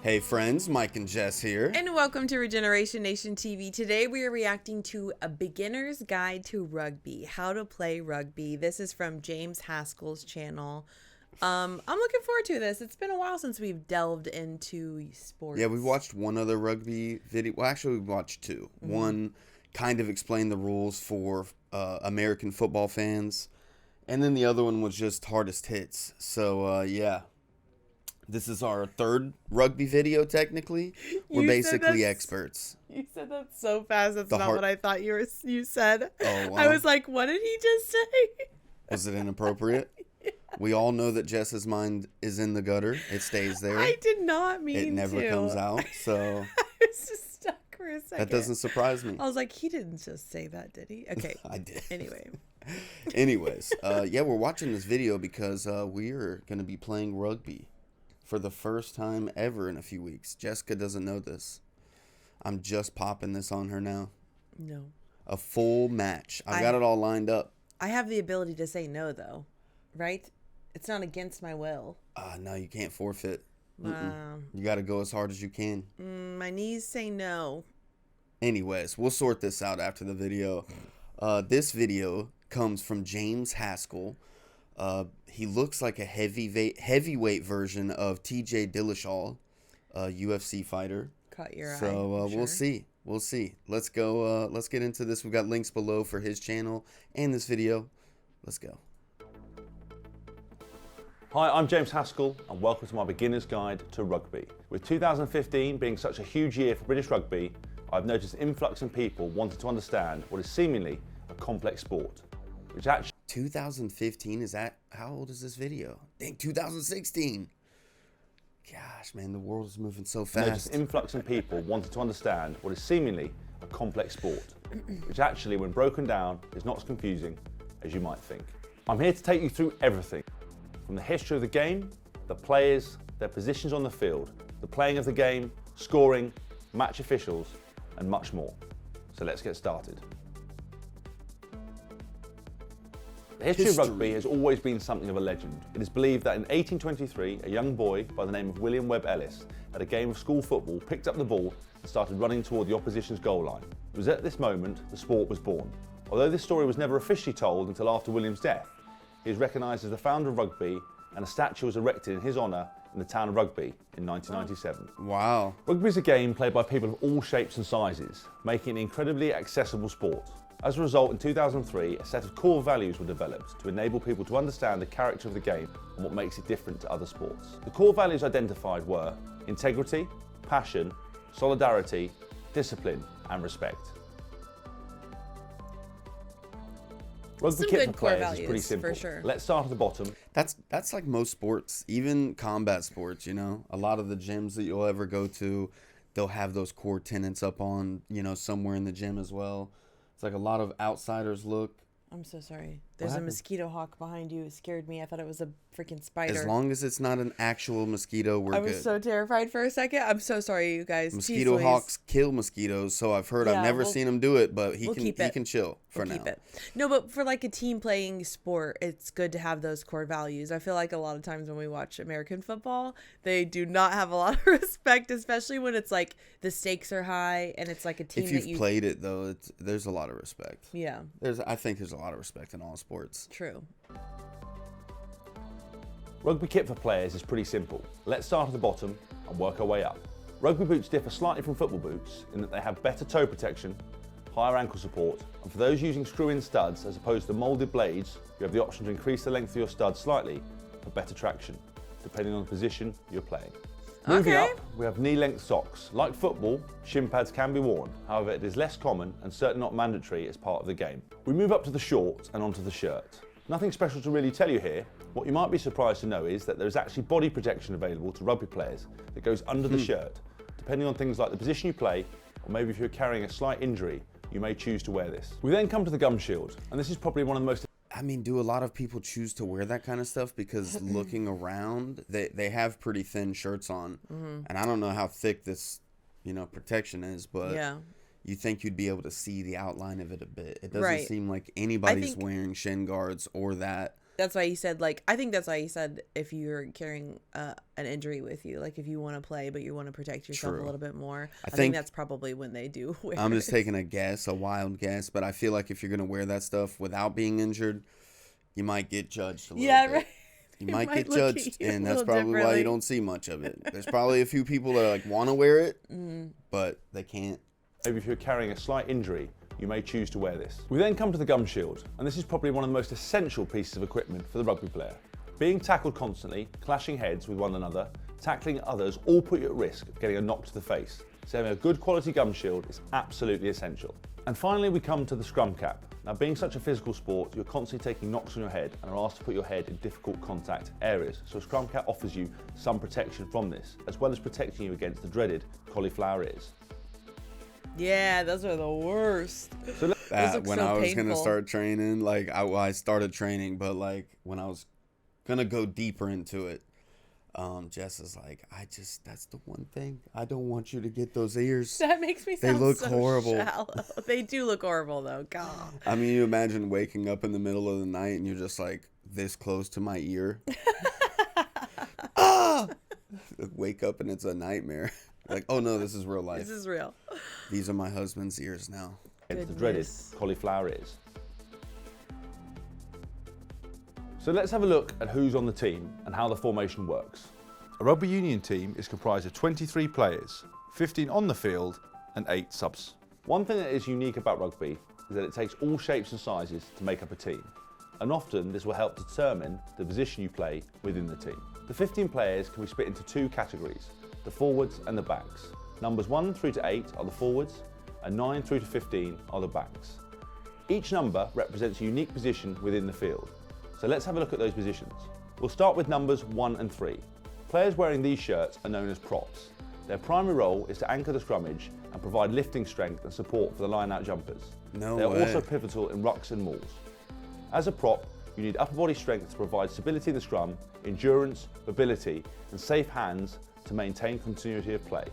Hey friends, Mike and Jess here. And welcome to Regeneration Nation TV. Today we are reacting to A Beginner's Guide to Rugby, How to Play Rugby. This is from James Haskell's channel. I'm looking forward to this. It's been a while since we've delved into sports. Yeah, we watched one other rugby video. Well, actually, we watched two. One kind of explained the rules for American football fans, and then the other one was just hardest hits. So, yeah. This is our third rugby video, technically. We're basically experts. You said that so fast. That's not what I thought you said. Oh, wow. I was like, what did he just say? Was it inappropriate? Yeah. We all know that Jess's mind is in the gutter. It stays there. I did not mean to. It never comes out, so... I was just stuck for a second. That doesn't surprise me. I was like, he didn't just say that, did he? Okay. I did. Anyways, yeah, we're watching this video because we're going to be playing rugby for the first time ever in a few weeks. Jessica doesn't know this. I'm just popping this on her now. No. A full match. I've got it all lined up. I have the ability to say no, though, right? It's not against my will. No, you can't forfeit. You got to go as hard as you can. My knees say no. Anyways, we'll sort this out after the video. This video comes from James Haskell. He looks like a heavyweight version of TJ Dillashaw, a UFC fighter. Caught your eye. So we'll see. We'll see. Let's go. Let's get into this. We've got links below for his channel and this video. Let's go. Hi, I'm James Haskell and welcome to my beginner's guide to rugby. With 2015 being such a huge year for British rugby, I've noticed an influx in people wanting to understand what is seemingly a complex sport, which actually... 2015, is that, how old is this video? Dang, 2016. Gosh, man, the world is moving so fast. Noticed an influx in people wanting to understand what is seemingly a complex sport, which actually, when broken down, is not as confusing as you might think. I'm here to take you through everything, from the history of the game, the players, their positions on the field, the playing of the game, scoring, match officials, and much more. So let's get started. The history of rugby has always been something of a legend. It is believed that in 1823, a young boy by the name of William Webb Ellis, at a game of school football, picked up the ball and started running toward the opposition's goal line. It was at this moment the sport was born. Although this story was never officially told until after William's death, he is recognised as the founder of rugby, and a statue was erected in his honour in the town of Rugby in 1997. Wow. Rugby is a game played by people of all shapes and sizes, making it an incredibly accessible sport. As a result, in 2003, a set of core values were developed to enable people to understand the character of the game and what makes it different to other sports. The core values identified were integrity, passion, solidarity, discipline, and respect. Rugby kit for players is pretty simple. For sure. Let's start at the bottom. That's like most sports, even combat sports, you know. A lot of the gyms that you'll ever go to, they'll have those core tenets up on, you know, somewhere in the gym as well. It's like a lot of outsiders look. I'm so sorry. There's a mosquito hawk behind you. It scared me. I thought it was a freaking spider. As long as it's not an actual mosquito, we're good. I was so terrified for a second. I'm so sorry, you guys. Mosquito hawks kill mosquitoes, so I've heard. I've never seen him do it, but he can chill for now. No, but for like a team playing sport, it's good to have those core values. I feel like a lot of times when we watch American football, they do not have a lot of respect, especially when it's like the stakes are high and it's like a team. If you've played it though, there's a lot of respect. Yeah. I think there's a lot of respect in all sports. True. Rugby kit for players is pretty simple. Let's start at the bottom and work our way up. Rugby boots differ slightly from football boots in that they have better toe protection, higher ankle support, and for those using screw-in studs as opposed to moulded blades, you have the option to increase the length of your stud slightly for better traction, depending on the position you're playing. Moving up, we have knee-length socks. Like football, shin pads can be worn. However, it is less common and certainly not mandatory as part of the game. We move up to the shorts and onto the shirt. Nothing special to really tell you here. What you might be surprised to know is that there is actually body protection available to rugby players that goes under the shirt. Depending on things like the position you play, or maybe if you're carrying a slight injury, you may choose to wear this. We then come to the gum shield, and this is probably one of the most... I mean, do a lot of people choose to wear that kind of stuff? Because looking around, they have pretty thin shirts on. And I don't know how thick this, you know, protection is, but you think you'd be able to see the outline of it a bit. It doesn't seem like anybody's wearing shin guards or that That's why he said, like, I think that's why he said if you're carrying an injury with you, like if you want to play but you want to protect yourself a little bit more, I think that's probably when they do wear I'm just taking a wild guess, but I feel like if you're going to wear that stuff without being injured, you might get judged a little bit. Right. You might get judged, and that's probably why you don't see much of it. There's probably a few people that like want to wear it, but they can't. Maybe if you're carrying a slight injury, you may choose to wear this. We then come to the gum shield, and this is probably one of the most essential pieces of equipment for the rugby player. Being tackled constantly, clashing heads with one another, tackling others all put you at risk of getting a knock to the face. So having a good quality gum shield is absolutely essential. And finally we come to the scrum cap. Now being such a physical sport, you're constantly taking knocks on your head and are asked to put your head in difficult contact areas. So a scrum cap offers you some protection from this, as well as protecting you against the dreaded cauliflower ears. Yeah, those are the worst. So when I was going to start training, like I started training, but like when I was going to go deeper into it, Jess is like, that's the one thing. I don't want you to get those ears. That makes me sound They look so horrible. Shallow. They do look horrible though. God. I mean, you imagine waking up in the middle of the night and you're just like this close to my ear. Ah! Wake up and it's a nightmare. Like, oh no, this is real life. This is real. These are my husband's ears now. It's the dreaded cauliflower ears. So let's have a look at who's on the team and how the formation works. A rugby union team is comprised of 23 players, 15 on the field and 8 subs. One thing that is unique about rugby is that it takes all shapes and sizes to make up a team, and often this will help determine the position you play within the team. The 15 players can be split into 2 categories, the forwards and the backs. Numbers 1 through to 8 are the forwards and 9 through to 15 are the backs. Each number represents a unique position within the field. So let's have a look at those positions. We'll start with numbers 1 and 3. Players wearing these shirts are known as props. Their primary role is to anchor the scrummage and provide lifting strength and support for the line-out jumpers. They're also pivotal in rucks and mauls. As a prop, you need upper body strength to provide stability in the scrum, endurance, mobility, and safe hands to maintain continuity of play.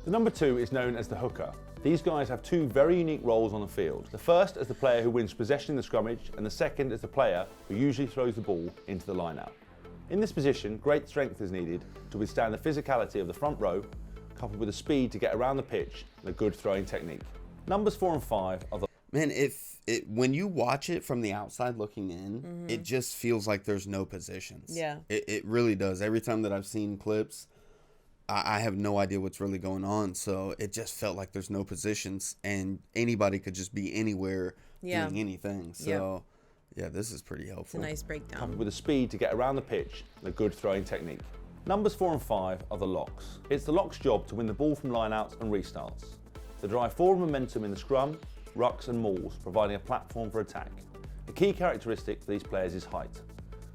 The number 2 is known as the hooker. These guys have 2 very unique roles on the field. The first is the player who wins possession in the scrummage, and the second is the player who usually throws the ball into the line-out. In this position, great strength is needed to withstand the physicality of the front row, coupled with the speed to get around the pitch and a good throwing technique. Numbers 4 and 5 are the... Man, when you watch it from the outside looking in, it just feels like there's no positions. Yeah. It really does. Every time that I've seen clips, I have no idea what's really going on. So it just felt like there's no positions and anybody could just be anywhere doing anything. So yeah, this is pretty helpful. It's a nice breakdown. Coupled with the speed to get around the pitch and a good throwing technique. Numbers 4 and 5 are the locks. It's the lock's job to win the ball from lineouts and restarts. They drive forward momentum in the scrum, rucks and mauls, providing a platform for attack. The key characteristic for these players is height.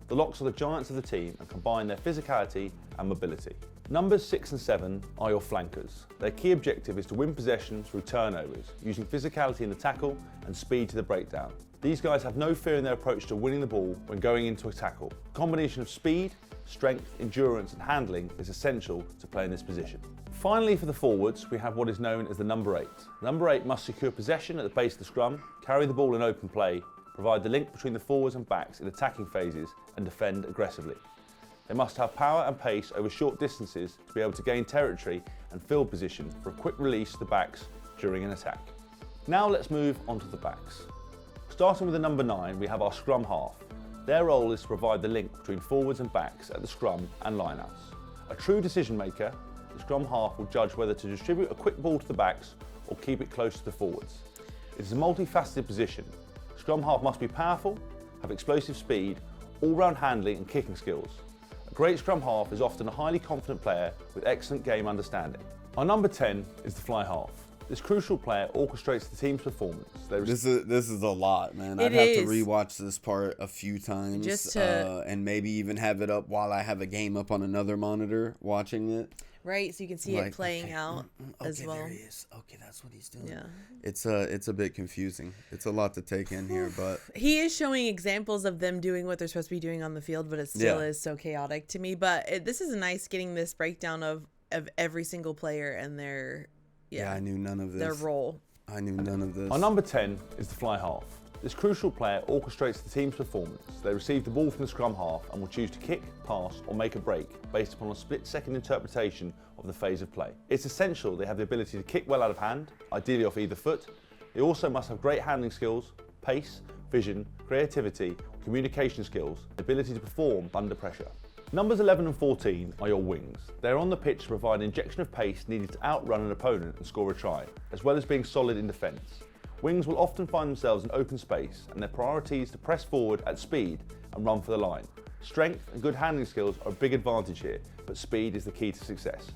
The locks are the giants of the team and combine their physicality and mobility. Numbers 6 and 7 are your flankers. Their key objective is to win possession through turnovers, using physicality in the tackle and speed to the breakdown. These guys have no fear in their approach to winning the ball when going into a tackle. A combination of speed, strength, endurance and handling is essential to play in this position. Finally, for the forwards, we have what is known as the number 8. Number 8 must secure possession at the base of the scrum, carry the ball in open play, provide the link between the forwards and backs in attacking phases and defend aggressively. They must have power and pace over short distances to be able to gain territory and field position for a quick release to the backs during an attack. Now let's move on to the backs. Starting with the number 9, we have our scrum half. Their role is to provide the link between forwards and backs at the scrum and lineouts. A true decision maker, the scrum half will judge whether to distribute a quick ball to the backs or keep it close to the forwards. It is a multifaceted position. Scrum half must be powerful, have explosive speed, all-round handling and kicking skills. A great scrum half is often a highly confident player with excellent game understanding. Our number 10 is the fly half. This crucial player orchestrates the team's performance. This is a lot, man. I'd have to rewatch this part a few times just to, and maybe even have it up while I have a game up on another monitor watching it. Right, so you can see it playing out as well. There he is. Okay, that's what he's doing. Yeah. It's a bit confusing. It's a lot to take in here, but he is showing examples of them doing what they're supposed to be doing on the field, but it still is so chaotic to me. But this is nice getting this breakdown of every single player and their I knew none of this. Their role. I knew none of this. Our number 10 is the fly half. This crucial player orchestrates the team's performance. They receive the ball from the scrum half and will choose to kick, pass or make a break based upon a split-second interpretation of the phase of play. It's essential they have the ability to kick well out of hand, ideally off either foot. They also must have great handling skills, pace, vision, creativity, communication skills, the ability to perform under pressure. Numbers 11 and 14 are your wings. They're on the pitch to provide an injection of pace needed to outrun an opponent and score a try, as well as being solid in defence. Wings will often find themselves in open space and their priority is to press forward at speed and run for the line. Strength and good handling skills are a big advantage here, but speed is the key to success.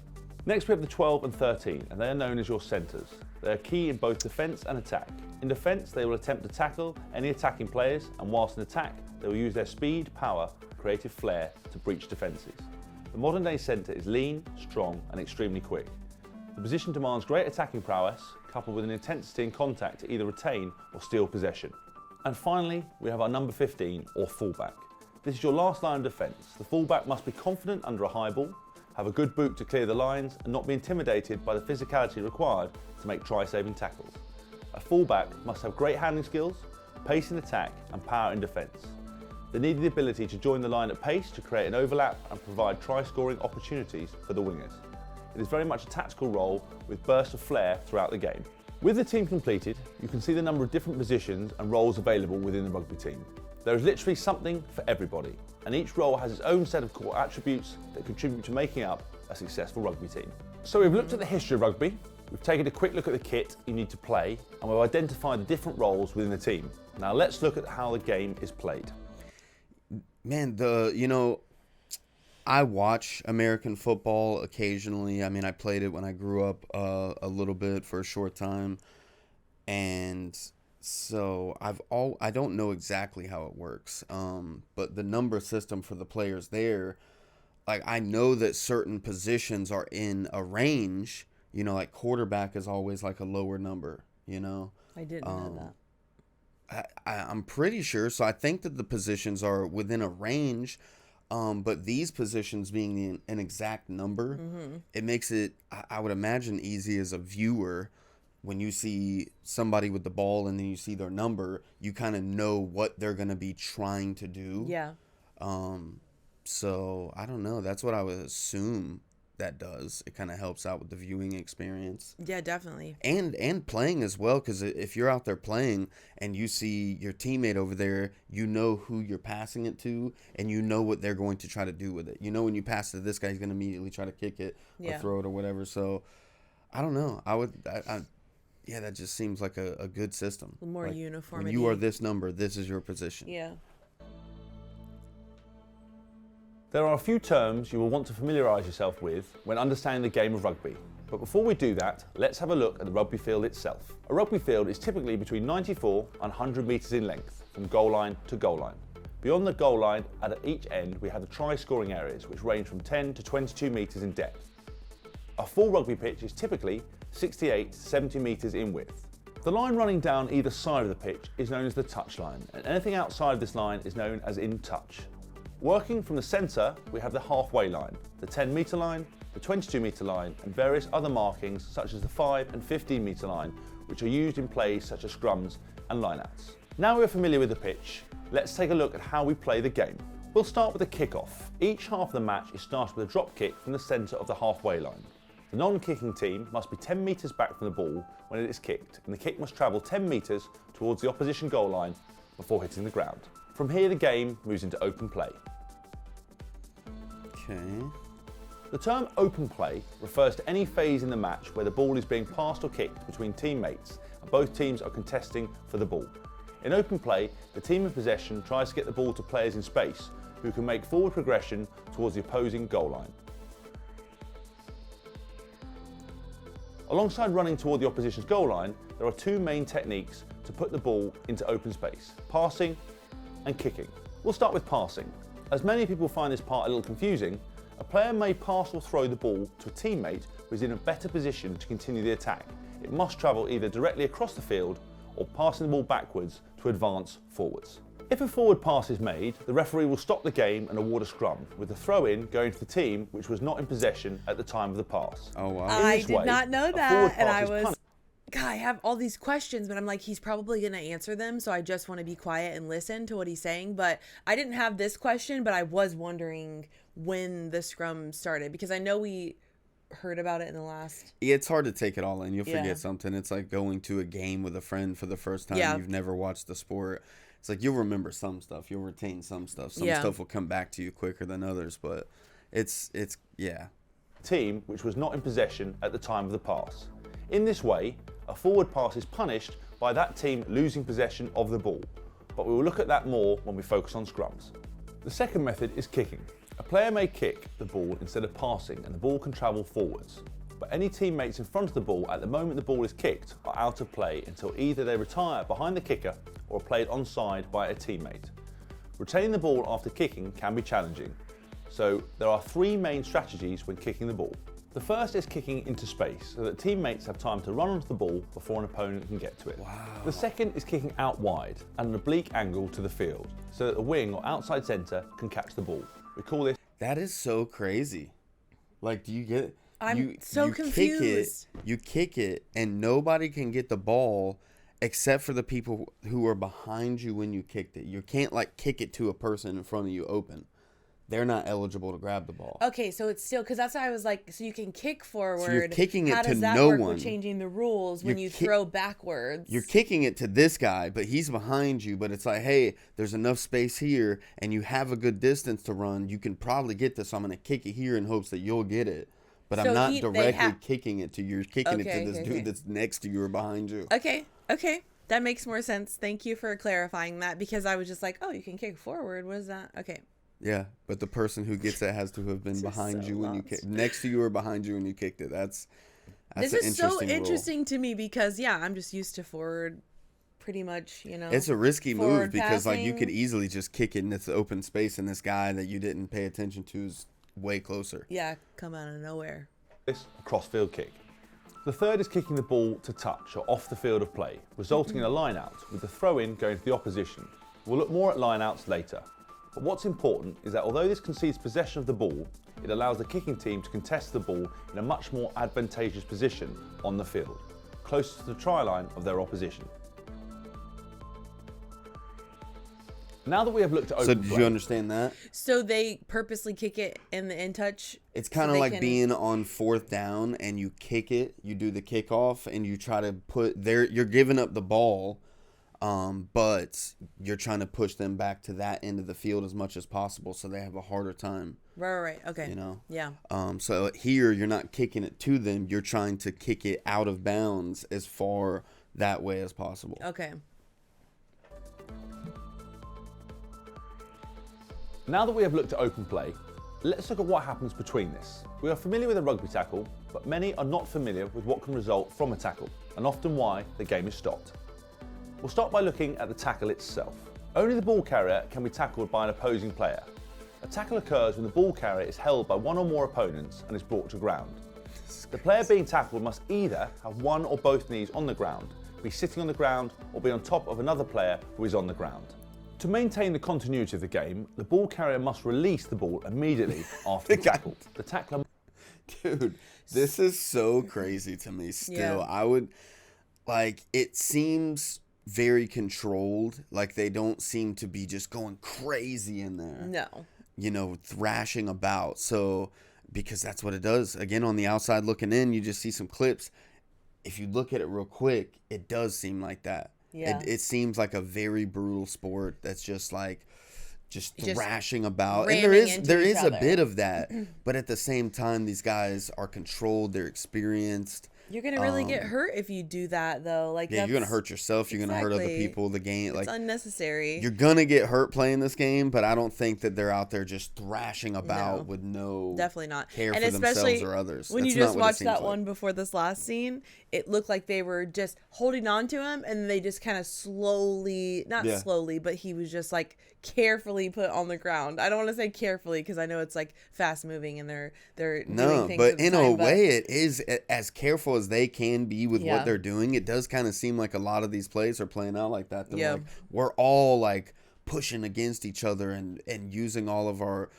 Next we have the 12 and 13 and they are known as your centres. They are key in both defence and attack. In defence they will attempt to tackle any attacking players and whilst in attack they will use their speed, power, creative flair to breach defences. The modern day centre is lean, strong and extremely quick. The position demands great attacking prowess coupled with an intensity in contact to either retain or steal possession. And finally, we have our number 15 or fullback. This is your last line of defence. The fullback must be confident under a high ball, have a good boot to clear the lines and not be intimidated by the physicality required to make try-saving tackles. A fullback must have great handling skills, pace in attack and power in defence. They need the ability to join the line at pace to create an overlap and provide try-scoring opportunities for the wingers. It is very much a tactical role with bursts of flair throughout the game. With the team completed, you can see the number of different positions and roles available within the rugby team. There is literally something for everybody, and each role has its own set of core attributes that contribute to making up a successful rugby team. So we've looked at the history of rugby, we've taken a quick look at the kit you need to play, and we've identified the different roles within the team. Now let's look at how the game is played. Man, I watch American football occasionally. I mean, I played it when I grew up a little bit for a short time. And so I don't know exactly how it works. But the number system for the players there, like I know that certain positions are in a range, like quarterback is always like a lower number, I didn't know that. I'm pretty sure. So I think that the positions are within a range. But these positions being an exact number, it makes it, I would imagine, easy as a viewer. When you see somebody with the ball and then you see their number, you kind of know what they're going to be trying to do. Yeah. So I don't know. That's what I would assume that does. It kind of helps out with the viewing experience. Yeah, definitely. And playing as well, because if you're out there playing and you see your teammate over there, you know who you're passing it to and you know what they're going to try to do with it. When you pass it to this guy, he's going to immediately try to kick it or throw it or whatever. So I don't know. Yeah, that just seems like a good system. More like, uniformity. When you are this number, this is your position. Yeah. There are a few terms you will want to familiarise yourself with when understanding the game of rugby. But before we do that, let's have a look at the rugby field itself. A rugby field is typically between 94 and 100 metres in length, from goal line to goal line. Beyond the goal line, at each end, we have the try-scoring areas, which range from 10 to 22 metres in depth. A full rugby pitch is typically 68 to 70 metres in width. The line running down either side of the pitch is known as the touch line, and anything outside of this line is known as in touch. Working from the centre, we have the halfway line, the 10 metre line, the 22 metre line, and various other markings such as the 5 and 15 metre line, which are used in plays such as scrums and lineouts. Now we're familiar with the pitch, let's take a look at how we play the game. We'll start with the kick-off. Each half of the match is started with a drop kick from the centre of the halfway line. The non-kicking team must be 10 metres back from the ball when it is kicked, and the kick must travel 10 metres towards the opposition goal line before hitting the ground. From here, the game moves into open play. Okay. The term open play refers to any phase in the match where the ball is being passed or kicked between teammates and both teams are contesting for the ball. In open play, the team in possession tries to get the ball to players in space who can make forward progression towards the opposing goal line. Alongside running toward the opposition's goal line, there are two main techniques to put the ball into open space: passing and kicking. We'll start with passing. As many people find this part a little confusing, a player may pass or throw the ball to a teammate who is in a better position to continue the attack. It must travel either directly across the field or passing the ball backwards to advance forwards. If a forward pass is made, the referee will stop the game and award a scrum, with the throw-in going to the team which was not in possession at the time of the pass. Oh wow. I did not know that, and I was God, I have all these questions, but I'm like, he's probably going to answer them. So I just want to be quiet and listen to what he's saying. But I didn't have this question, but I was wondering when the scrum started, because I know we heard about it in the last. Yeah, it's hard to take it all in. You'll forget something. It's like going to a game with a friend for the first time. You've never watched the sport. It's like you'll remember some stuff. You'll retain some stuff. Some stuff will come back to you quicker than others. But it's team which was not in possession at the time of the pass. In this way, a forward pass is punished by that team losing possession of the ball. But we will look at that more when we focus on scrums. The second method is kicking. A player may kick the ball instead of passing, and the ball can travel forwards. But any teammates in front of the ball at the moment the ball is kicked are out of play until either they retire behind the kicker or are played onside by a teammate. Retaining the ball after kicking can be challenging. So there are three main strategies when kicking the ball. The first is kicking into space so that teammates have time to run onto the ball before an opponent can get to it. Wow. The second is kicking out wide at an oblique angle to the field so that the wing or outside centre can catch the ball. We call this. That is so crazy. Like, do you get it? I'm so confused. You kick it, and nobody can get the ball except for the people who are behind you when you kicked it. You can't, like, kick it to a person in front of you open. They're not eligible to grab the ball. Okay, so it's still, because that's why I was like, so you can kick forward. So you're kicking it How to does that no work one. with changing the rules when you throw backwards? You're kicking it to this guy, but he's behind you. But it's like, hey, there's enough space here, and you have a good distance to run. You can probably get this. I'm going to kick it here in hopes that you'll get it. But So I'm not directly kicking it to you. You're kicking it to this dude okay. that's next to you or behind you. Okay. That makes more sense. Thank you for clarifying that, because I was just like, oh, you can kick forward. What is that? Okay. Yeah, but the person who gets it has to have been behind you when you kicked, next to you or behind you when you kicked it. That's this an is so rule. interesting to me, because I'm just used to forward, pretty much. It's a risky move because like you passing. could easily just kick it in this open space, and this guy that you didn't pay attention to is way closer. Yeah, come out of nowhere. This cross-field kick. The third is kicking the ball to touch or off the field of play, resulting in a line-out with the throw-in going to the opposition. We'll look more at line-outs later. But what's important is that although this concedes possession of the ball, it allows the kicking team to contest the ball in a much more advantageous position on the field, closer to the try line of their opposition. Now that we have looked at open So did play, you understand that? So they purposely kick it in the in touch? It's kind of like being on fourth down and you kick it, you do the kickoff, and you try to put there. You're giving up the ball, but you're trying to push them back to that end of the field as much as possible, so they have a harder time. Right. Okay. You know. Yeah. So here you're not kicking it to them. You're trying to kick it out of bounds as far that way as possible. Okay. Now that we have looked at open play, let's look at what happens between this. We are familiar with a rugby tackle, but many are not familiar with what can result from a tackle, and often why the game is stopped. We'll start by looking at the tackle itself. Only the ball carrier can be tackled by an opposing player. A tackle occurs when the ball carrier is held by one or more opponents and is brought to ground. The player being tackled must either have one or both knees on the ground, be sitting on the ground, or be on top of another player who is on the ground. To maintain the continuity of the game, the ball carrier must release the ball immediately after the tackle. The tackler... Dude, this is so crazy to me still. Yeah. I would, like, it seems very controlled. Like, they don't seem to be just going crazy in there. No. You know, thrashing about. So, because that's what it does. Again, on the outside looking in, you just see some clips. If you look at it real quick, it does seem like that. Yeah. It seems like a very brutal sport that's just like just thrashing about. And ramming there into is each a other. bit of that, but at the same time these guys are controlled, they're experienced. You're gonna really get hurt if you do that, though. Like, Yeah, you're gonna hurt yourself. You're gonna hurt other Exactly. people. The game, It's like, unnecessary. you're gonna get hurt playing this game, but I don't think that they're out there just thrashing about No. with no Definitely not. care And for themselves especially or others. when That's you not just what it watched seems that like. one before this last scene, it looked like they were just holding on to him, and they just kind of slowly, not Yeah. slowly, but he was just like carefully put on the ground. I don't want to say carefully because I know it's like fast moving and they're No, doing things but at the in time, a way, it is as careful as they can be with Yeah. what they're doing. It does kind of seem like a lot of these plays are playing out like that. They're Yeah. like, we're all like pushing against each other and using all of our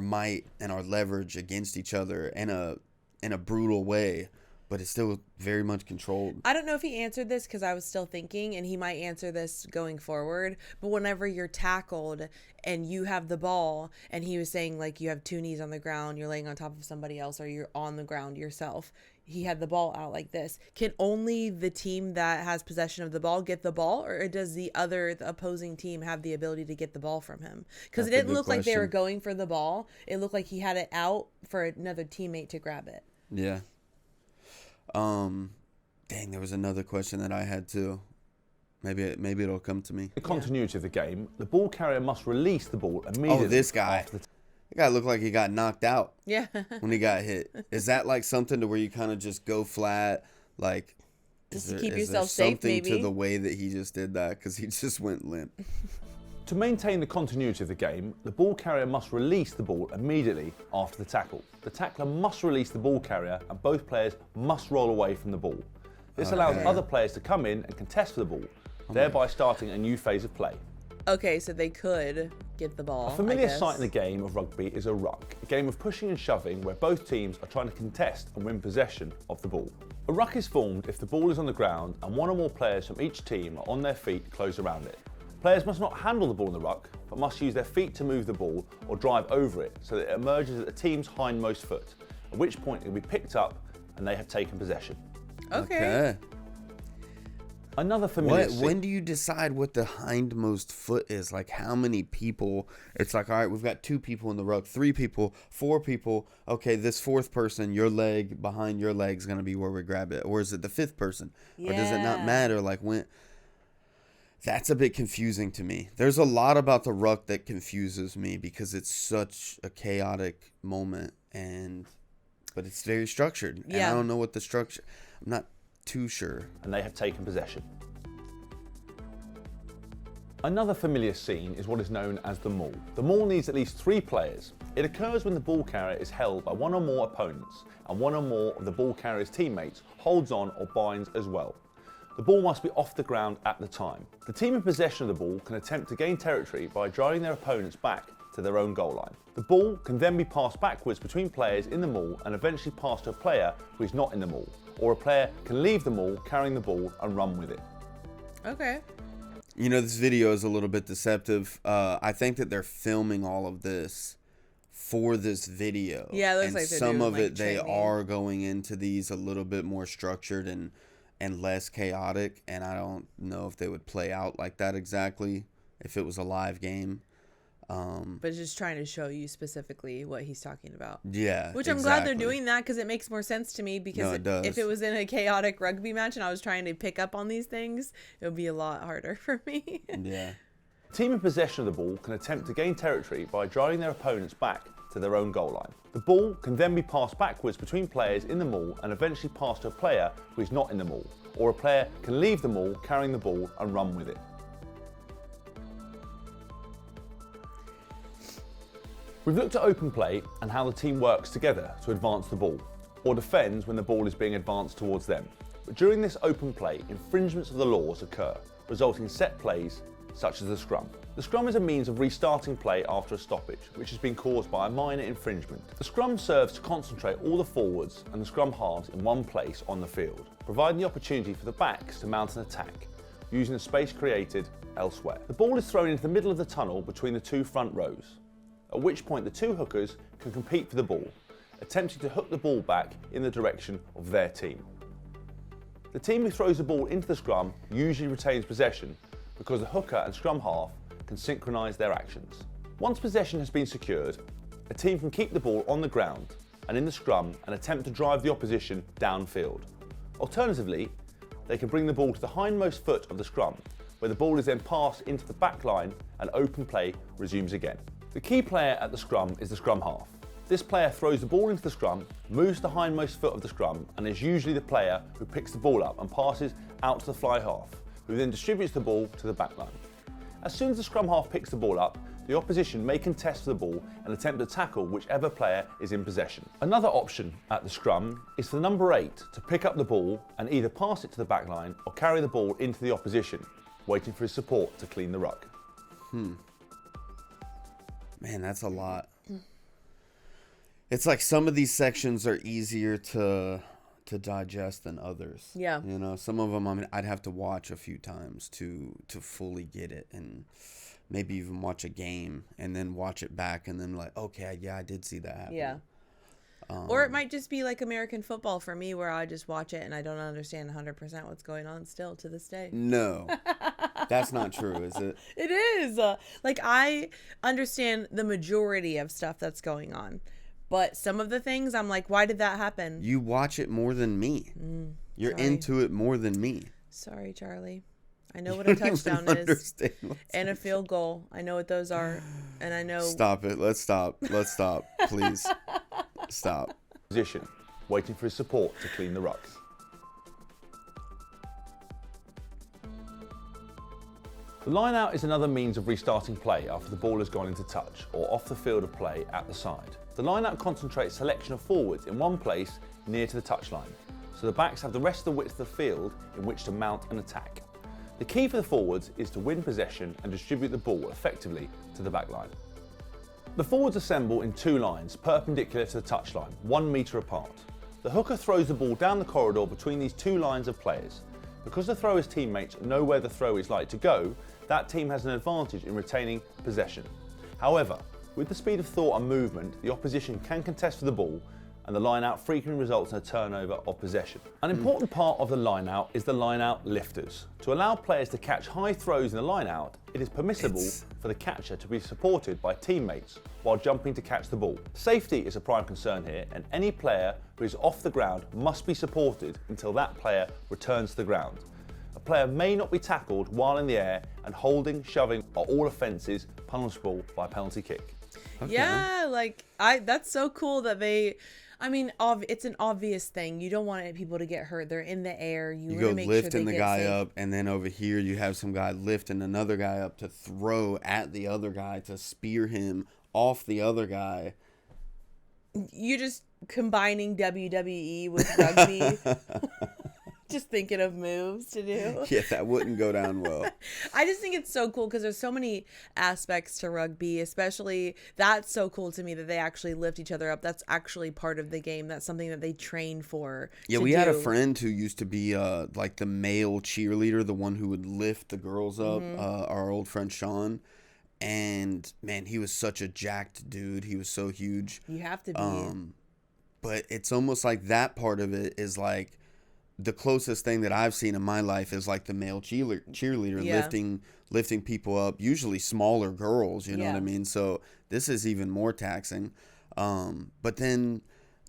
might and our leverage against each other in a brutal way. but it's still very much controlled. I don't know if he answered this because I was still thinking, and he might answer this going forward. But whenever you're tackled and you have the ball, and he was saying like you have two knees on the ground, you're laying on top of somebody else, or you're on the ground yourself. He had the ball out like this. Can only the team that has possession of the ball get the ball, or does the opposing team have the ability to get the ball from him? Because it didn't look like they were going for the ball. It looked like he had it out for another teammate to grab it. Yeah. Dang, there was another question that I had too. Maybe it'll come to me. The continuity of the game, the ball carrier must release the ball immediately. Oh, this guy. The guy looked like he got knocked out. Yeah. When he got hit. Is that like something to where you kind of just go flat? Like, just to keep yourself safe, maybe? Something to the way that he just did that? Because he just went limp. To maintain the continuity of the game, the ball carrier must release the ball immediately after the tackle. The tackler must release the ball carrier and both players must roll away from the ball. This allows other players to come in and contest for the ball, thereby starting a new phase of play. Okay, so they could get the ball. A familiar sight in the game of rugby is a ruck, a game of pushing and shoving where both teams are trying to contest and win possession of the ball. A ruck is formed if the ball is on the ground and one or more players from each team are on their feet close around it. Players must not handle the ball in the ruck, but must use their feet to move the ball or drive over it so that it emerges at the team's hindmost foot, at which point it will be picked up and they have taken possession. Okay. Another familiar when do you decide what the hindmost foot is? Like how many people? It's like, all right, we've got 2 people in the ruck, 3 people, 4 people. Okay, this 4th person, your leg behind your leg is going to be where we grab it. Or is it the 5th person? Yeah. Or does it not matter? Like when... That's a bit confusing to me. There's a lot about the ruck that confuses me because it's such a chaotic moment, but it's very structured. Yeah. And I don't know what the structure... I'm not too sure. And they have taken possession. Another familiar scene is what is known as the maul. The maul needs at least 3 players. It occurs when the ball carrier is held by one or more opponents and one or more of the ball carrier's teammates holds on or binds as well. The ball must be off the ground at the time. The team in possession of the ball can attempt to gain territory by driving their opponents back to their own goal line. The ball can then be passed backwards between players in the maul and eventually passed to a player who is not in the maul, or a player can leave the maul carrying the ball and run with it. Okay. You know, this video is a little bit deceptive. I think that they're filming all of this for this video. Yeah, it looks and like they're some doing, of like, it they training. are going into these a little bit more structured and less chaotic, and I don't know if they would play out like that exactly if it was a live game. But just trying to show you specifically what he's talking about. Yeah, Which I'm glad they're doing that because it makes more sense to me because No, it does. if it was in a chaotic rugby match and I was trying to pick up on these things, it would be a lot harder for me. Yeah. The team in possession of the ball can attempt to gain territory by driving their opponents back to their own goal line. The ball can then be passed backwards between players in the maul and eventually passed to a player who is not in the maul, or a player can leave the maul carrying the ball and run with it. We've looked at open play and how the team works together to advance the ball, or defends when the ball is being advanced towards them. But during this open play, infringements of the laws occur, resulting in set plays such as the scrum. The scrum is a means of restarting play after a stoppage, which has been caused by a minor infringement. The scrum serves to concentrate all the forwards and the scrum halves in one place on the field, providing the opportunity for the backs to mount an attack, using the space created elsewhere. The ball is thrown into the middle of the tunnel between the 2 front rows, at which point the 2 hookers can compete for the ball, attempting to hook the ball back in the direction of their team. The team who throws the ball into the scrum usually retains possession because the hooker and scrum half can synchronise their actions. Once possession has been secured, a team can keep the ball on the ground and in the scrum and attempt to drive the opposition downfield. Alternatively, they can bring the ball to the hindmost foot of the scrum, where the ball is then passed into the back line and open play resumes again. The key player at the scrum is the scrum half. This player throws the ball into the scrum, moves to the hindmost foot of the scrum, and is usually the player who picks the ball up and passes out to the fly half, who then distributes the ball to the back line. As soon as the scrum half picks the ball up, the opposition may contest for the ball and attempt to tackle whichever player is in possession. Another option at the scrum is for the number 8 to pick up the ball and either pass it to the back line or carry the ball into the opposition, waiting for his support to clean the ruck. Man, that's a lot. It's like some of these sections are easier to to digest than others. Yeah. You know, some of them, I mean, I'd have to watch a few times to fully get it, and maybe even watch a game and then watch it back and then like, okay, yeah, I did see that happen. Yeah. Or it might just be like American football for me, where I just watch it and I don't understand 100% what's going on still to this day. No, that's not true, is it? It is. Like, I understand the majority of stuff that's going on, but some of the things I'm like, why did that happen? You watch it more than me. You're sorry. into it more than me. Sorry, Charlie. I know what a touchdown is and a field goal. I know what those are, and I know. Stop it. Let's stop. Let's stop. Please. Stop. Position, waiting for his support to clean the rucks. The line-out is another means of restarting play after the ball has gone into touch or off the field of play at the side. The line-out concentrates selection of forwards in one place near to the touchline, so the backs have the rest of the width of the field in which to mount an attack. The key for the forwards is to win possession and distribute the ball effectively to the back line. The forwards assemble in two lines perpendicular to the touchline, 1 metre apart. The hooker throws the ball down the corridor between these two lines of players. Because the thrower's teammates know where the throw is likely to go, that team has an advantage in retaining possession. However, with the speed of thought and movement, the opposition can contest for the ball, and the line-out frequently results in a turnover of possession. An important part of the line-out is the line-out lifters. To allow players to catch high throws in the line-out, it is permissible for the catcher to be supported by teammates while jumping to catch the ball. Safety is a prime concern here, and any player who is off the ground must be supported until that player returns to the ground. A player may not be tackled while in the air, and holding, shoving are all offences punishable by penalty kick. Okay. Yeah, like that's so cool that they. I mean, it's an obvious thing. You don't want people to get hurt. They're in the air. You go make lifting sure the guy up, and then over here you have some guy lifting another guy up to throw at the other guy to spear him off the other guy. You're just combining WWE with rugby. Just thinking of moves to do. Yeah, that wouldn't go down well. I just think it's so cool because there's so many aspects to rugby, especially that's so cool to me that they actually lift each other up. That's actually part of the game. That's something that they train for. Yeah, we had a friend who used to be like the male cheerleader, the one who would lift the girls up, our old friend Sean. And man, he was such a jacked dude. He was so huge. You have to be. But it's almost like that part of it is like, the closest thing that I've seen in my life is like the male cheerleader lifting people up, usually smaller girls, you know what I mean? So this is even more taxing. But then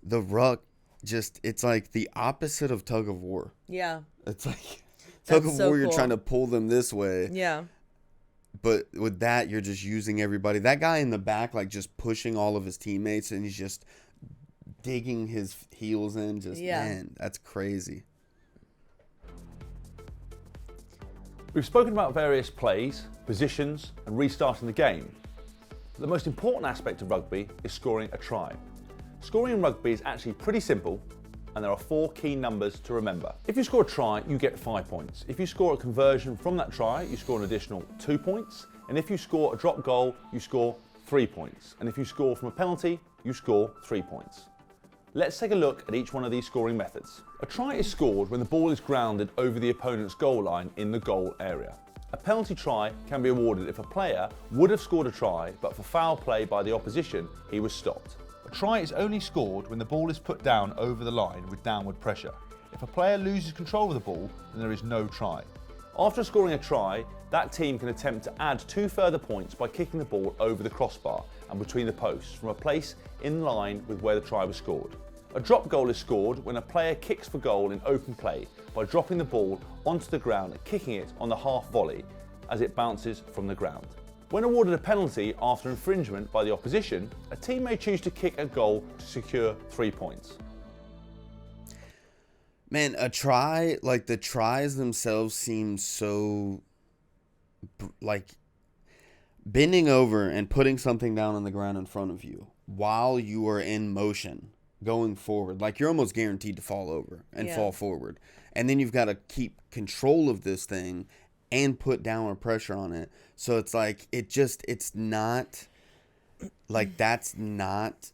the ruck it's like the opposite of tug of war. Yeah. It's like tug of war, you're trying to pull them this way. Yeah. But with that, you're just using everybody. That guy in the back, like just pushing all of his teammates, and he's just digging his heels in. Man, that's crazy. We've spoken about various plays, positions, and restarting the game. The most important aspect of rugby is scoring a try. Scoring in rugby is actually pretty simple, and there are 4 key numbers to remember. If you score a try, you get 5 points. If you score a conversion from that try, you score an additional 2 points. And if you score a drop goal, you score 3 points. And if you score from a penalty, you score 3 points. Let's take a look at each one of these scoring methods. A try is scored when the ball is grounded over the opponent's goal line in the goal area. A penalty try can be awarded if a player would have scored a try, but for foul play by the opposition, he was stopped. A try is only scored when the ball is put down over the line with downward pressure. If a player loses control of the ball, then there is no try. After scoring a try, that team can attempt to add 2 further points by kicking the ball over the crossbar and between the posts from a place in line with where the try was scored. A drop goal is scored when a player kicks for goal in open play by dropping the ball onto the ground and kicking it on the half volley as it bounces from the ground. When awarded a penalty after infringement by the opposition, a team may choose to kick a goal to secure 3 points. Man, a try, like the tries themselves seem so, like, bending over and putting something down on the ground in front of you while you are in motion going forward. Like, you're almost guaranteed to fall over and fall forward. And then you've got to keep control of this thing and put downward pressure on it. So it's like, it's not, like, that's not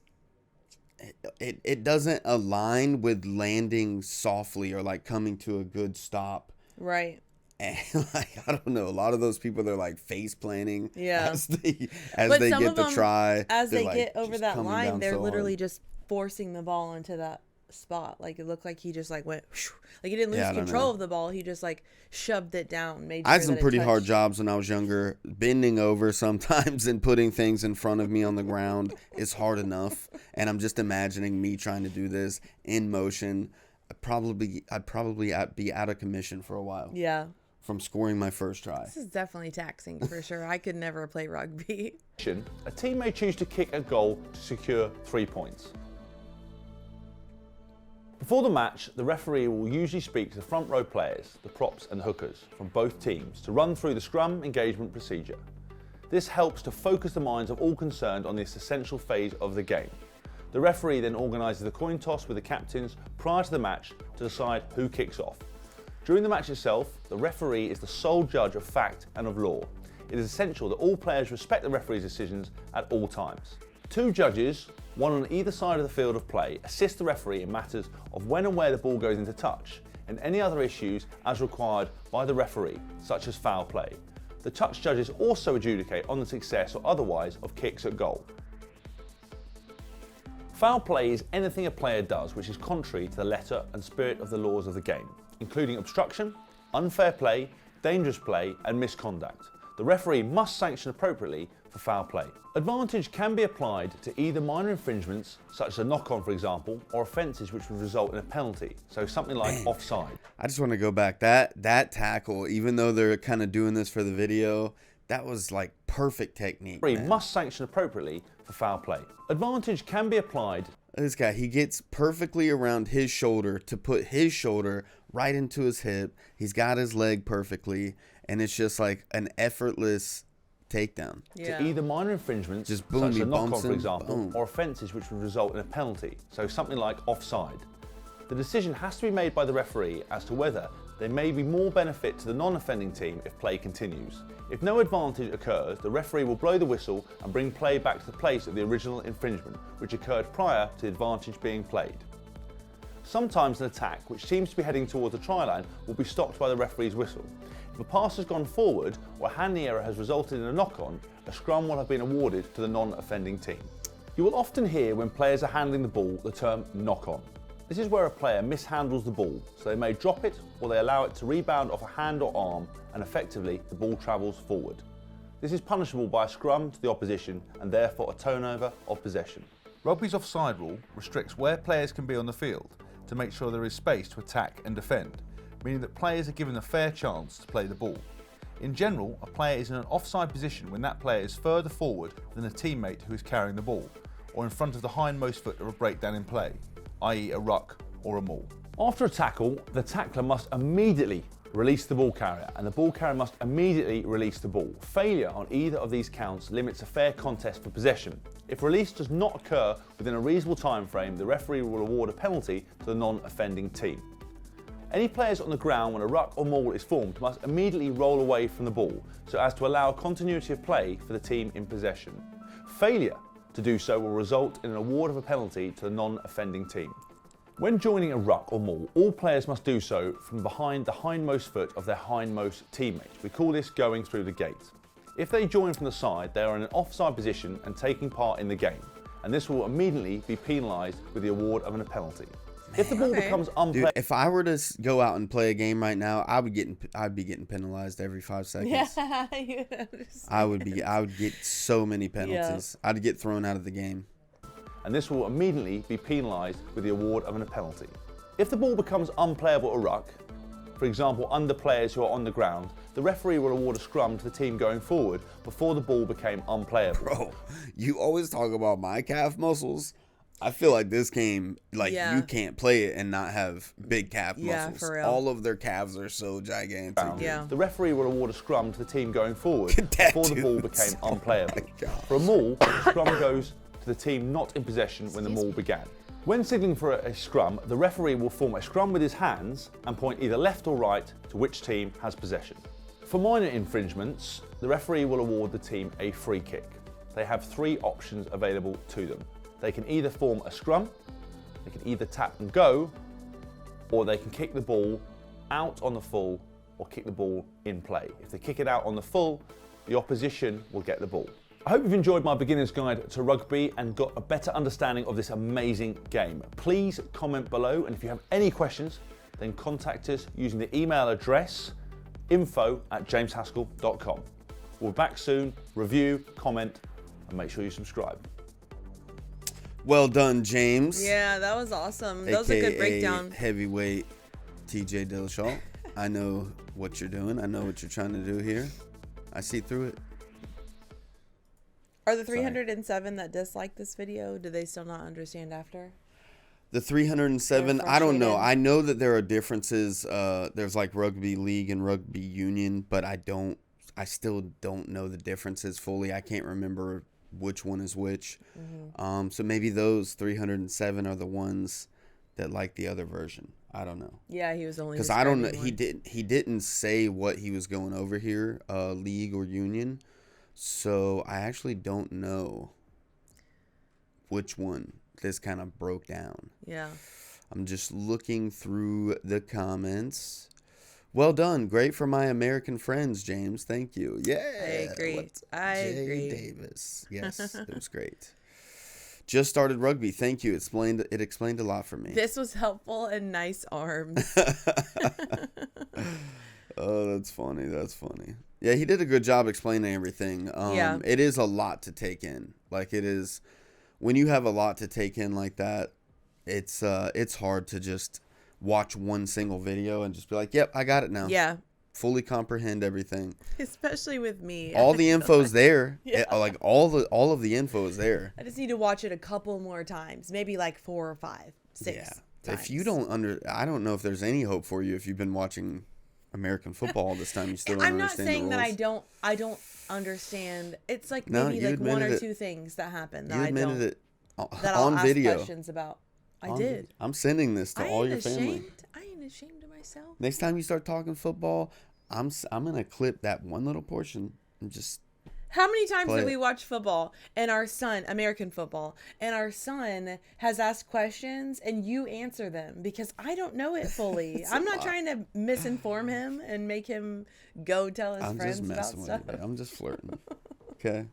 it doesn't align with landing softly or like coming to a good stop. Right. And like, I don't know, a lot of those people, they're like face planting as they some get of the them, try. As they like get over just that coming line, down they're so literally hard. just forcing the ball into that spot. Like it looked like he just like went, whoosh. Like he didn't lose Yeah, I don't control know. of the ball. He just like shoved it down. Made I had sure some that it pretty hard touched. jobs when I was younger. Bending over sometimes and putting things in front of me on the ground is hard enough. And I'm just imagining me trying to do this in motion. I'd probably be out of commission for a while. Yeah. From scoring my first try. This is definitely taxing for sure. I could never play rugby. A team may choose to kick a goal to secure 3 points. Before the match, the referee will usually speak to the front row players, the props and hookers from both teams to run through the scrum engagement procedure. This helps to focus the minds of all concerned on this essential phase of the game. The referee then organises the coin toss with the captains prior to the match to decide who kicks off. During the match itself, the referee is the sole judge of fact and of law. It is essential that all players respect the referee's decisions at all times. 2 judges, one on either side of the field of play, assist the referee in matters of when and where the ball goes into touch and any other issues as required by the referee, such as foul play. The touch judges also adjudicate on the success or otherwise of kicks at goal. Foul play is anything a player does which is contrary to the letter and spirit of the laws of the game, including obstruction, unfair play, dangerous play and misconduct. The referee must sanction appropriately for foul play. Advantage can be applied to either minor infringements, such as a knock-on for example, or offences which would result in a penalty, so something like offside. I just want to go back. That tackle, even though they're kind of doing this for the video, that was like perfect technique. The referee must sanction appropriately for foul play. Advantage can be applied. This guy, he gets perfectly around his shoulder to put his shoulder right into his hip. He's got his leg perfectly, and it's just like an effortless takedown. Yeah. To either minor infringements, Just boom, such as he a knock-on bumps for him, example, boom. or offences which would result in a penalty, so something like offside. The decision has to be made by the referee as to whether there may be more benefit to the non-offending team if play continues. If no advantage occurs, the referee will blow the whistle and bring play back to the place of the original infringement, which occurred prior to the advantage being played. Sometimes an attack, which seems to be heading towards the try line, will be stopped by the referee's whistle. If a pass has gone forward or a handling error has resulted in a knock-on, a scrum will have been awarded to the non-offending team. You will often hear when players are handling the ball the term knock-on. This is where a player mishandles the ball, so they may drop it or they allow it to rebound off a hand or arm and effectively the ball travels forward. This is punishable by a scrum to the opposition and therefore a turnover of possession. Rugby's offside rule restricts where players can be on the field to make sure there is space to attack and defend, meaning that players are given a fair chance to play the ball. In general, a player is in an offside position when that player is further forward than a teammate who is carrying the ball, or in front of the hindmost foot of a breakdown in play, i.e. a ruck or a maul. After a tackle, the tackler must immediately release the ball carrier and the ball carrier must immediately release the ball. Failure on either of these counts limits a fair contest for possession. If release does not occur within a reasonable time frame, the referee will award a penalty to the non-offending team. Any players on the ground when a ruck or maul is formed must immediately roll away from the ball so as to allow continuity of play for the team in possession. Failure to do so will result in an award of a penalty to the non-offending team. When joining a ruck or maul, all players must do so from behind the hindmost foot of their hindmost teammate. We call this going through the gate. If they join from the side, they are in an offside position and taking part in the game, and this will immediately be penalised with the award of a penalty. If the ball becomes unplayable, Dude, if I were to go out and play a game right now, I'd be getting penalized every 5 seconds. Yeah. I would get so many penalties. Yeah. I'd get thrown out of the game. And this will immediately be penalised with the award of a penalty. If the ball becomes unplayable at ruck, for example under players who are on the ground, the referee will award a scrum to the team going forward before the ball became unplayable. Bro, you always talk about my calf muscles. I feel like this game, you can't play it and not have big calf muscles. For real. All of their calves are so gigantic. Yeah. The referee will award a scrum to the team going forward before the ball became unplayable. For a maul, the scrum goes to the team not in possession when the maul began. When signalling for a scrum, the referee will form a scrum with his hands and point either left or right to which team has possession. For minor infringements, the referee will award the team a free kick. They have 3 options available to them. They can either form a scrum, they can either tap and go, or they can kick the ball out on the full or kick the ball in play. If they kick it out on the full, the opposition will get the ball. I hope you've enjoyed my beginner's guide to rugby and got a better understanding of this amazing game. Please comment below, and if you have any questions, then contact us using the email address info@jameshaskell.com. We'll be back soon. Review, comment, and make sure you subscribe. Well done, James. Yeah, that was awesome. That was a good breakdown. Heavyweight TJ Dillashaw. I know what you're doing. I know what you're trying to do here. I see through it. Are the 307 that dislike this video, do they still not understand after? The 307, I don't know. I know that there are differences. There's like rugby league and rugby union, but I still don't know the differences fully. I can't remember which one is which. Mm-hmm. So maybe those 307 are the ones that like the other version. I don't know. Yeah, he was only because I don't know. He didn't say what he was going over here, league or union. So I actually don't know which one this kind of broke down. Yeah. I'm just looking through the comments. Well done. Great for my American friends, James. Thank you. Yeah. I agree. Jay Davis. Yes, it was great. Just started rugby. Thank you. It explained a lot for me. This was helpful and nice arms. Oh, that's funny. That's funny. Yeah, he did a good job explaining everything. Yeah. It is a lot to take in. Like it is, when you have a lot to take in like that, it's hard to just watch one single video and just be like, yep, I got it now. Yeah. Fully comprehend everything. Especially with me. All the info's there. Yeah. Like all of the info is there. I just need to watch it a couple more times. Maybe like 4 or 5, 6 times. If you I don't know if there's any hope for you if you've been watching American football all this time. You still don't understand the rules. I'm not saying that I don't understand. It's like maybe like one or two things that happen that I don't. It that on I'll video. ask questions about. I did. I'm sending this to all your family. I ain't ashamed of myself. Next time you start talking football, I'm gonna clip that one little portion and just. How many times have we watched football and our son, American football, and our son has asked questions and you answer them because I don't know it fully. I'm not trying to misinform him and make him go tell his friends about stuff. I'm just messing with you. I'm just flirting. Okay.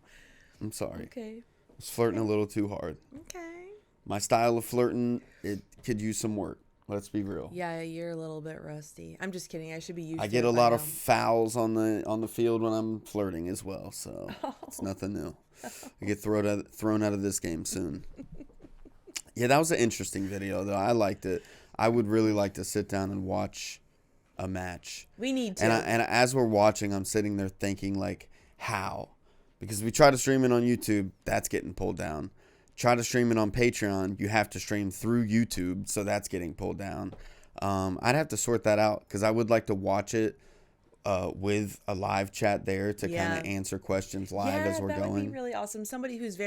I'm sorry. Okay. I was flirting a little too hard. Okay. My style of flirting, it could use some work. Let's be real. Yeah, you're a little bit rusty. I'm just kidding. I should be used to it. I get a lot of fouls on the field when I'm flirting as well, so it's nothing new. I get thrown out of this game soon. Yeah, that was an interesting video, though. I liked it. I would really like to sit down and watch a match. We need to. And as we're watching, I'm sitting there thinking, like, how? Because we try to stream it on YouTube, that's getting pulled down. Try to stream it on Patreon, you have to stream through YouTube, so that's getting pulled down. I'd have to sort that out because I would like to watch it with a live chat there to kind of answer questions live as we're going. Yeah, that would be really awesome. Somebody who's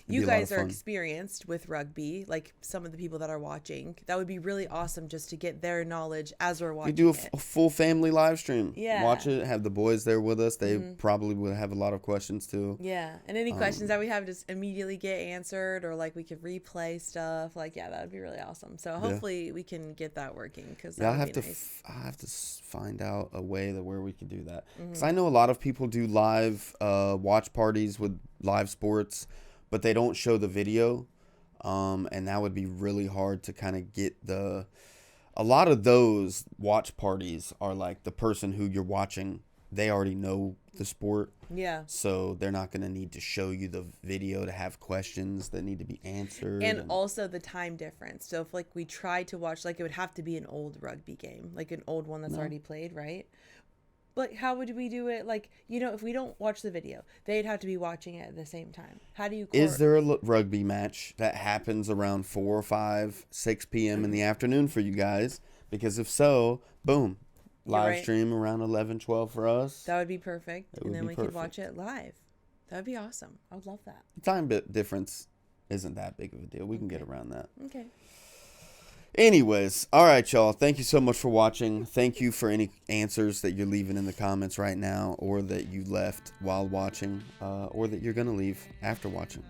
you guys are experienced with rugby, like some of the people that are watching. That would be really awesome just to get their knowledge as we're watching. We do a full family live stream. Yeah. Watch it, have the boys there with us. They probably would have a lot of questions too. Yeah, and any questions that we have just immediately get answered, or like we could replay stuff. Like, yeah, that would be really awesome. So hopefully we can get that working because I have to find out a way where we can do that. Because I know a lot of people do live watch parties with live sports, but they don't show the video, and that would be really hard to kind of get a lot of those watch parties are like the person who you're watching, they already know the sport. Yeah. So they're not going to need to show you the video to have questions that need to be answered. And also the time difference. So if like we try to watch, like it would have to be an old rugby game, like an old one that's already played, right? But how would we do it? Like, if we don't watch the video, they'd have to be watching it at the same time. How do you... Is there a rugby match that happens around 4 or 5, 6 p.m. in the afternoon for you guys? Because if so, boom. Live stream around 11, 12 for us. That would be perfect. And then we could watch it live. That would be awesome. I would love that. The time difference isn't that big of a deal. We can get around that. Okay. Anyways, all right, y'all. Thank you so much for watching. Thank you for any answers that you're leaving in the comments right now, or that you left while watching, or that you're going to leave after watching.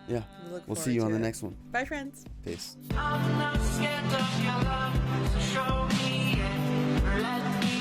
Yeah. We look We'll see forward you on to the it. next one. Bye, friends. Peace. I'm not scared of your love, so show me it. Let me